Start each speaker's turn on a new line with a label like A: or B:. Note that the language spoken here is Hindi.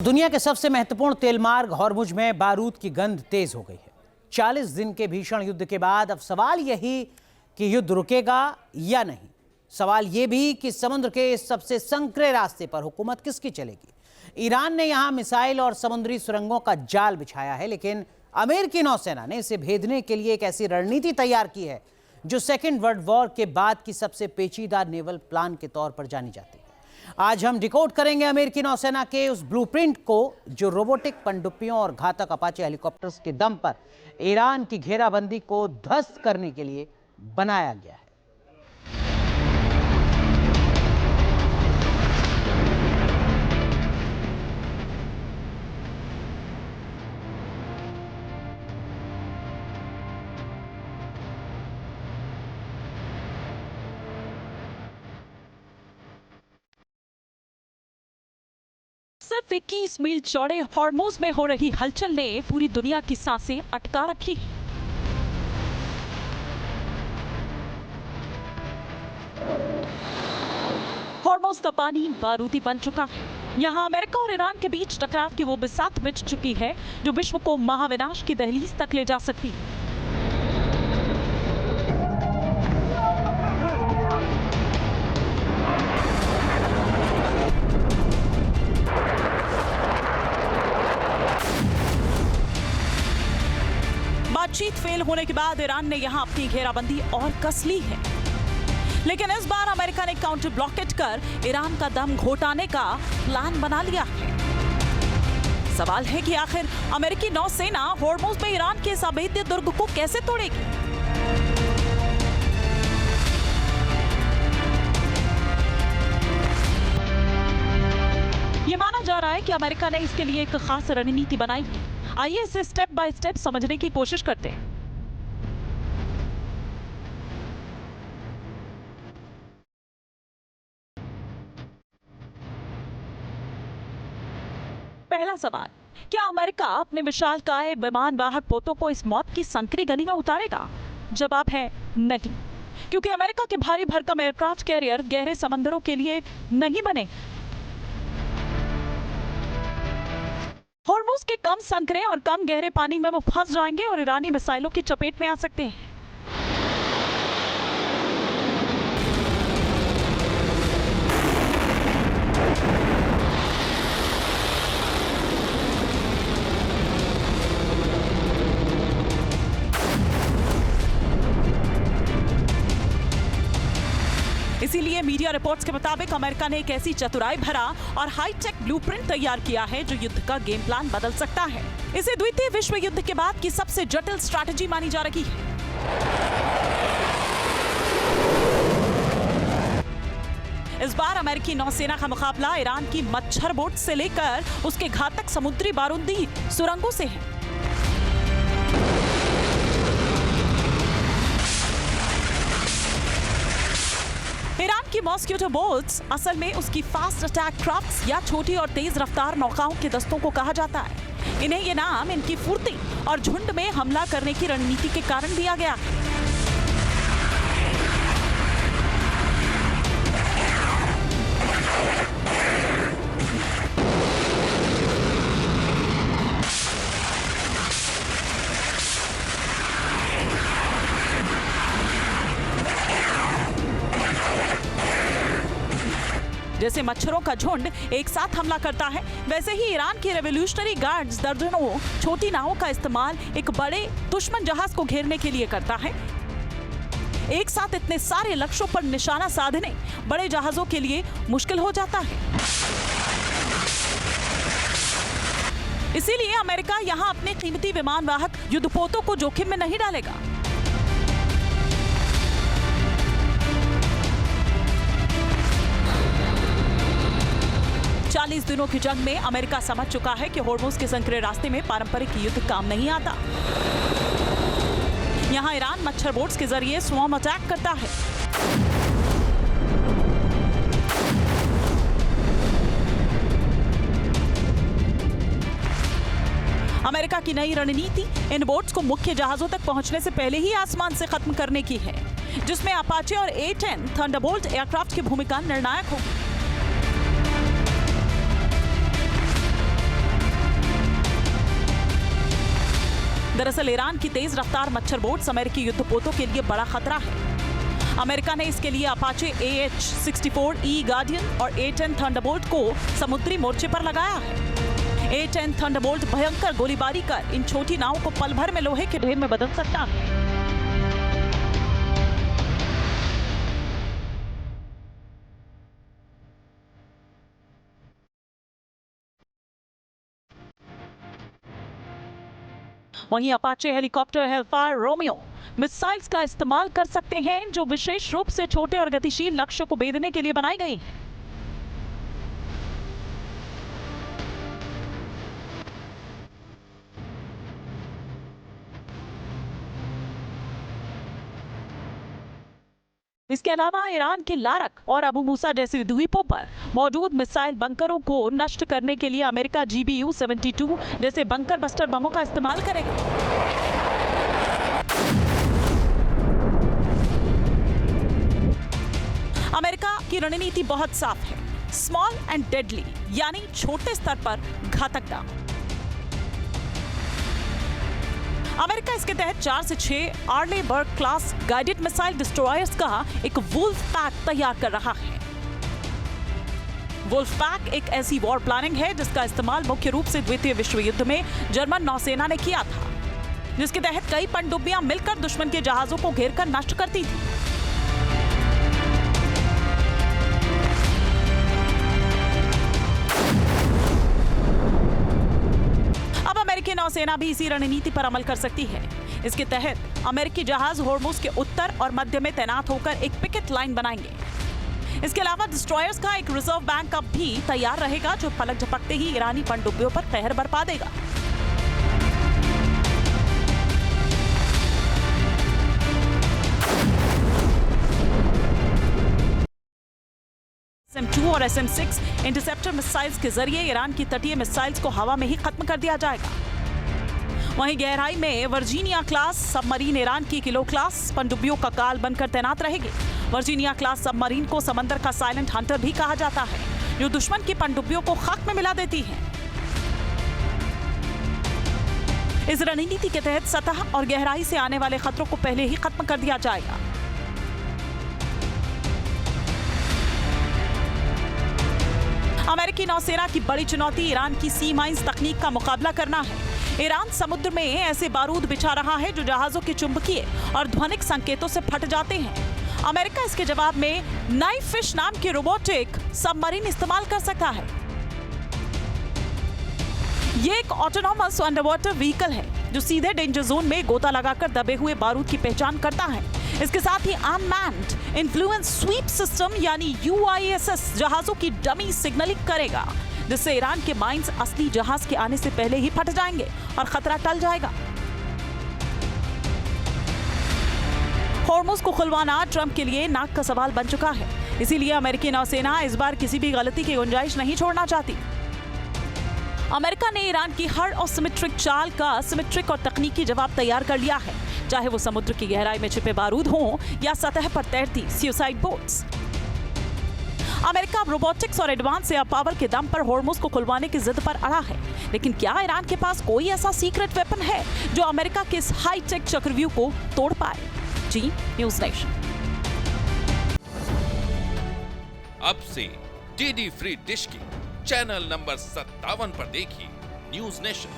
A: दुनिया के सबसे महत्वपूर्ण तेल मार्ग हॉर्मुज में बारूद की गंध तेज हो गई है। 40 दिन के भीषण युद्ध के बाद अब सवाल यही कि युद्ध रुकेगा या नहीं। सवाल यह भी कि समुद्र के इस सबसे संकरे रास्ते पर हुकूमत किसकी चलेगी। ईरान ने यहां मिसाइल और समुद्री सुरंगों का जाल बिछाया है, लेकिन अमेरिकी नौसेना ने इसे भेदने के लिए एक ऐसी रणनीति तैयार की है जो सेकेंड वर्ल्ड वॉर के बाद की सबसे पेचीदा नेवल प्लान के तौर पर जानी जाती है। आज हम डिकोड करेंगे अमेरिकी नौसेना के उस ब्लूप्रिंट को जो रोबोटिक पनडुब्बियों और घातक अपाचे हेलीकॉप्टर्स के दम पर ईरान की घेराबंदी को ध्वस्त करने के लिए बनाया गया है।
B: सिर्फ 21 मील चौड़े हॉर्मुज में हो रही हलचल ने पूरी दुनिया की सांसें अटका रखी। हॉर्मुज का पानी बारूदी बन चुका है। यहाँ अमेरिका और ईरान के बीच टकराव की वो बिसात बिछ चुकी है जो विश्व को महाविनाश की दहलीज तक ले जा सकती है। बातचीत फेल होने के बाद ईरान ने यहां अपनी घेराबंदी और कस ली है, लेकिन इस बार अमेरिका ने काउंटर ब्लॉकेट कर ईरान का दम घोटाने का प्लान बना लिया है। सवाल है कि आखिर अमेरिकी नौसेना हॉर्मुज में ईरान के इस अभेद्य दुर्ग को कैसे तोड़ेगी। ये माना जा रहा है कि अमेरिका ने इसके लिए एक खास रणनीति बनाई है। आइए इसे स्टेप बाय स्टेप समझने की कोशिश करते हैं। पहला सवाल, क्या अमेरिका अपने विशालकाय विमान वाहक पोतों को इस मौत की संकरी गली में उतारेगा? जवाब है नहीं, क्योंकि अमेरिका के भारी भरकम एयरक्राफ्ट कैरियर गहरे समंदरों के लिए नहीं बने। हॉर्मुज के कम संकरे और कम गहरे पानी में वो फंस जाएंगे और ईरानी मिसाइलों की चपेट में आ सकते हैं। इसीलिए मीडिया रिपोर्ट्स के मुताबिक अमेरिका ने एक ऐसी चतुराई भरा और हाईटेक ब्लूप्रिंट तैयार किया है जो युद्ध का गेम प्लान बदल सकता है। इसे द्वितीय विश्व युद्ध के बाद की सबसे जटिल स्ट्रैटेजी मानी जा रही है। इस बार अमेरिकी नौसेना का मुकाबला ईरान की मच्छर बोट से लेकर उसके घातक समुद्री बारूदी सुरंगों से है। ईरान की मॉस्किटो बोट्स असल में उसकी फास्ट अटैक क्राफ्ट्स या छोटी और तेज रफ्तार नौकाओं के दस्तों को कहा जाता है। इन्हें ये नाम इनकी फुर्ती और झुंड में हमला करने की रणनीति के कारण दिया गया है। जैसे मच्छरों का झुंड एक साथ हमला करता है, वैसे ही ईरान की रेवोल्यूशनरी गार्ड्स दर्जनों छोटी नावों का इस्तेमाल एक बड़े दुश्मन जहाज को घेरने के लिए करता है। एक साथ इतने सारे लक्ष्यों पर निशाना साधने बड़े जहाजों के लिए मुश्किल हो जाता है। इसीलिए अमेरिका यहां अपने कीमती विमान वाहक युद्धपोतों को जोखिम में नहीं डालेगा। 40 दिनों की जंग में अमेरिका समझ चुका है कि हॉर्मुज के संकरे रास्ते में पारंपरिक युद्ध काम नहीं आता। यहां ईरान मच्छर बोट्स के जरिए स्वॉर्म अटैक करता है। अमेरिका की नई रणनीति इन बोट्स को मुख्य जहाजों तक पहुंचने से पहले ही आसमान से खत्म करने की है, जिसमें अपाचे और A-10 थंडरबोल्ट एयरक्राफ्ट की भूमिका निर्णायक होगी। दरअसल ईरान की तेज रफ्तार मच्छर बोट्स अमेरिकी युद्धपोतों के लिए बड़ा खतरा है। अमेरिका ने इसके लिए अपाचे AH-64E गार्डियन और A-10 थंडरबोल्ट को समुद्री मोर्चे पर लगाया है। A-10 थंडरबोल्ट भयंकर गोलीबारी कर इन छोटी नावों को पल भर में लोहे के ढेर में बदल सकता है। वहीं Apache helicopter Hellfire Romeo missiles का इस्तेमाल कर सकते हैं, जो विशेष रूप से छोटे और गतिशील लक्ष्यों को भेदने के लिए बनाई गई हैं। इसके अलावा ईरान के लारक और अबू मूसा जैसे द्वीपों पर मौजूद मिसाइल बंकरों को नष्ट करने के लिए अमेरिका GBU-72 जैसे बंकर बस्टर बमों का इस्तेमाल करेगा। अमेरिका की रणनीति बहुत साफ है, स्मॉल एंड डेडली, यानी छोटे स्तर पर घातकता। अमेरिका इसके तहत 4 से 6 आर्ले बर्ग क्लास गाइडेड मिसाइल डिस्ट्रॉयर्स का एक वुल्फ पैक तैयार कर रहा है। वुल्फ पैक एक ऐसी वॉर प्लानिंग है जिसका इस्तेमाल मुख्य रूप से द्वितीय विश्व युद्ध में जर्मन नौसेना ने किया था, जिसके तहत कई पनडुब्बियां मिलकर दुश्मन के जहाजों को घेरकर नष्ट करती थी। अमेरिकी नौसेना भी इसी रणनीति पर अमल कर सकती है। इसके तहत अमेरिकी जहाज होर्मुज के उत्तर और मध्य में तैनात होकर एक पिकेट लाइन बनाएंगे। इसके अलावा डिस्ट्रॉयर्स का एक रिजर्व बैंक अब भी तैयार रहेगा, जो पलक झपकते ही ईरानी पनडुब्बियों पर कहर बरपा देगा। SM-2 और SM-6 इंटरसेप्टर मिसाइल्स के जरिए ईरान की तटीय मिसाइल्स को हवा में ही खत्म कर दिया जाएगा। वहीं गहराई में वर्जीनिया क्लास सबमरीन ईरान की किलो क्लास पनडुब्बियों का काल बनकर तैनात रहेगी। वर्जीनिया क्लास सबमरीन को समंदर का साइलेंट हंटर भी कहा जाता है, जो दुश्मन की पनडुब्बियों को खाक में मिला देती है। इस रणनीति के तहत सतह और गहराई से आने वाले खतरों को पहले ही खत्म कर दिया जाएगा। अमेरिकी नौसेना की बड़ी चुनौती ईरान की सी माइंस तकनीक का मुकाबला करना है। ईरान समुद्र में ऐसे बारूद बिछा रहा है जो जहाजों के चुंबकीय और ध्वनिक संकेतों से फट जाते हैं। अमेरिका इसके जवाब में नाइफ फिश नाम के रोबोटिक सबमरीन इस्तेमाल कर सकता है। ये एक ऑटोनॉमस अंडरवाटर व्हीकल है जो सीधे डेंजर जोन में गोता लगाकर दबे हुए बारूद की पहचान करता है। इसके साथ ही अनमैन्ड इन्फ्लुएंस स्वीप सिस्टम यानी UISS जहाजों की डमी सिग्नलिंग करेगा, जिससे ईरान के माइंस असली जहाज के आने से पहले ही फट जाएंगे और खतरा टल जाएगा। होर्मुज को खुलवाना ट्रंप के लिए नाक का सवाल बन चुका है, इसीलिए अमेरिकी नौसेना इस बार किसी भी गलती की गुंजाइश नहीं छोड़ना चाहती। अमेरिका ने ईरान की हर असिमेट्रिक चाल का सिमेट्रिक और तकनीकी जवाब तैयार कर लिया है, चाहे वो समुद्र की गहराई में छिपे बारूद हों या सतह पर तैरती सुसाइड बोट्स। अमेरिका रोबोटिक्स और एडवांस एयर पावर के दम पर होर्मुज को खुलवाने की जिद पर अड़ा है, लेकिन क्या ईरान के पास कोई ऐसा सीक्रेट वेपन है जो अमेरिका के इस हाईटेक चक्रव्यूह को तोड़ पाए? जी न्यूज़ नेशन।
C: अब से DD फ्री डिश की चैनल नंबर 57 पर देखिए न्यूज़ नेशन।